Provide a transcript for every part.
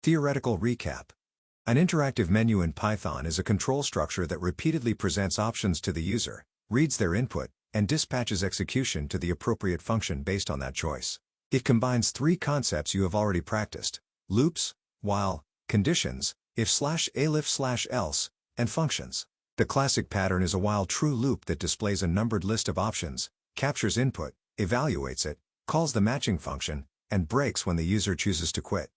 Theoretical recap. An interactive menu in Python is a control structure that repeatedly presents options to the user, reads their input, and dispatches execution to the appropriate function based on that choice. It combines three concepts you have already practiced: loops, while, conditions, if/elif/else, and functions. The classic pattern is a while-true loop that displays a numbered list of options, captures input, evaluates it, calls the matching function, and breaks when the user chooses to quit.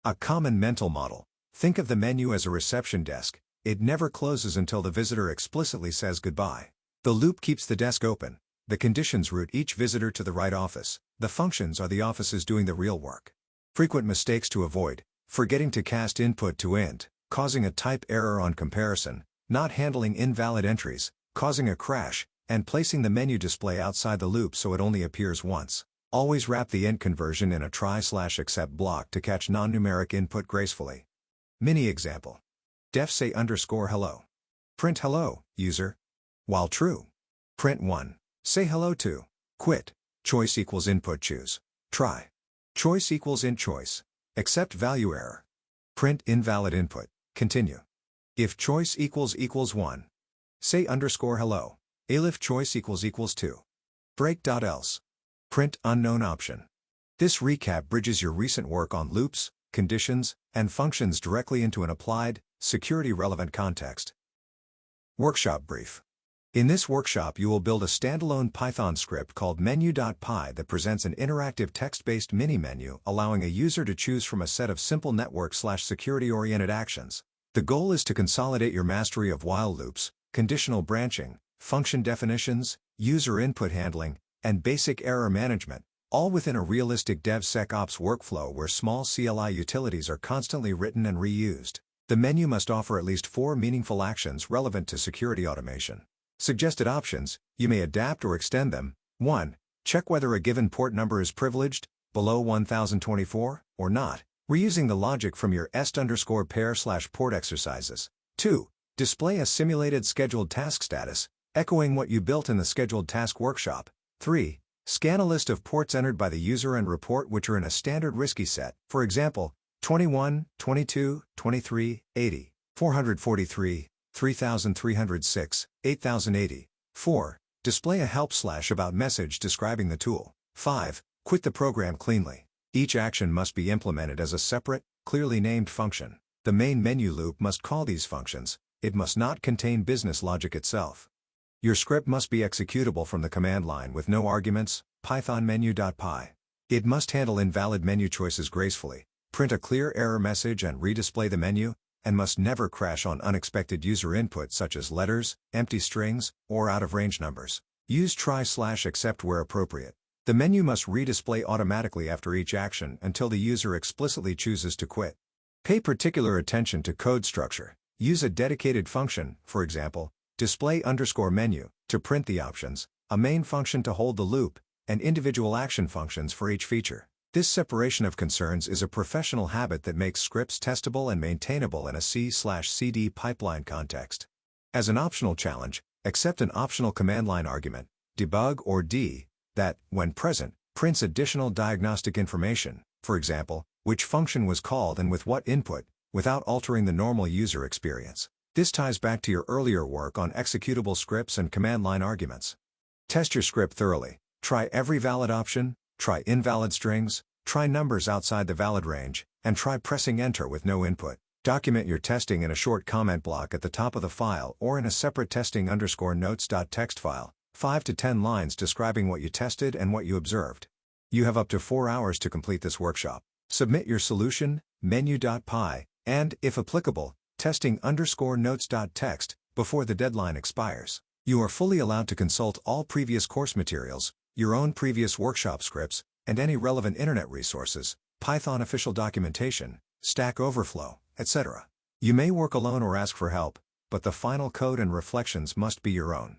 A common mental model. Think of the menu as a reception desk. It never closes until the visitor explicitly says goodbye. The loop keeps the desk open. The conditions route each visitor to the right office. The functions are the offices doing the real work. Frequent mistakes to avoid: forgetting to cast input to int, causing a type error on comparison, not handling invalid entries, causing a crash, and placing the menu display outside the loop so it only appears once. Always wrap the int conversion in a try/except block to catch non-numeric input gracefully. Mini example. Def say _hello. Print hello, user. While true. Print 1. Say hello to. Quit. Choice equals input choose. Try. Choice equals int choice. Accept value error. Print invalid input. Continue. If choice equals 1. Say _hello. Elif choice equals 2. Break.else. Print unknown option. This recap bridges your recent work on loops, conditions, and functions directly into an applied, security-relevant context. Workshop brief. In this workshop you will build a standalone Python script called menu.py that presents an interactive text-based mini-menu allowing a user to choose from a set of simple network/security-oriented actions. The goal is to consolidate your mastery of while loops, conditional branching, function definitions, user input handling, and basic error management, all within a realistic DevSecOps workflow where small CLI utilities are constantly written and reused. The menu must offer at least 4 meaningful actions relevant to security automation. Suggested options: you may adapt or extend them. 1. Check whether a given port number is privileged, below 1024, or not, reusing the logic from your est_pair/port exercises. 2. Display a simulated scheduled task status, echoing what you built in the scheduled task workshop. 3. Scan a list of ports entered by the user and report which are in a standard risky set, for example, 21, 22, 23, 80, 443, 3306, 8080. 4. Display a help/about message describing the tool. 5. Quit the program cleanly. Each action must be implemented as a separate, clearly named function. The main menu loop must call these functions. It must not contain business logic itself. Your script must be executable from the command line with no arguments. Python menu.py. It must handle invalid menu choices gracefully, print a clear error message and redisplay the menu, and must never crash on unexpected user input such as letters, empty strings, or out-of-range numbers. Use try/except where appropriate. The menu must redisplay automatically after each action until the user explicitly chooses to quit. Pay particular attention to code structure. Use a dedicated function, for example, display_menu, to print the options, a main function to hold the loop, and individual action functions for each feature. This separation of concerns is a professional habit that makes scripts testable and maintainable in a C/CD pipeline context. As an optional challenge, accept an optional command line argument, debug or D, that, when present, prints additional diagnostic information, for example, which function was called and with what input, without altering the normal user experience. This ties back to your earlier work on executable scripts and command line arguments. Test your script thoroughly. Try every valid option, try invalid strings, try numbers outside the valid range, and try pressing enter with no input. Document your testing in a short comment block at the top of the file or in a separate testing_notes.txt file, 5 to 10 lines describing what you tested and what you observed. You have up to 4 hours to complete this workshop. Submit your solution, menu.py, and, if applicable, testing_notes.txt, before the deadline expires. You are fully allowed to consult all previous course materials, your own previous workshop scripts, and any relevant internet resources, Python official documentation, Stack Overflow, etc. You may work alone or ask for help, but the final code and reflections must be your own.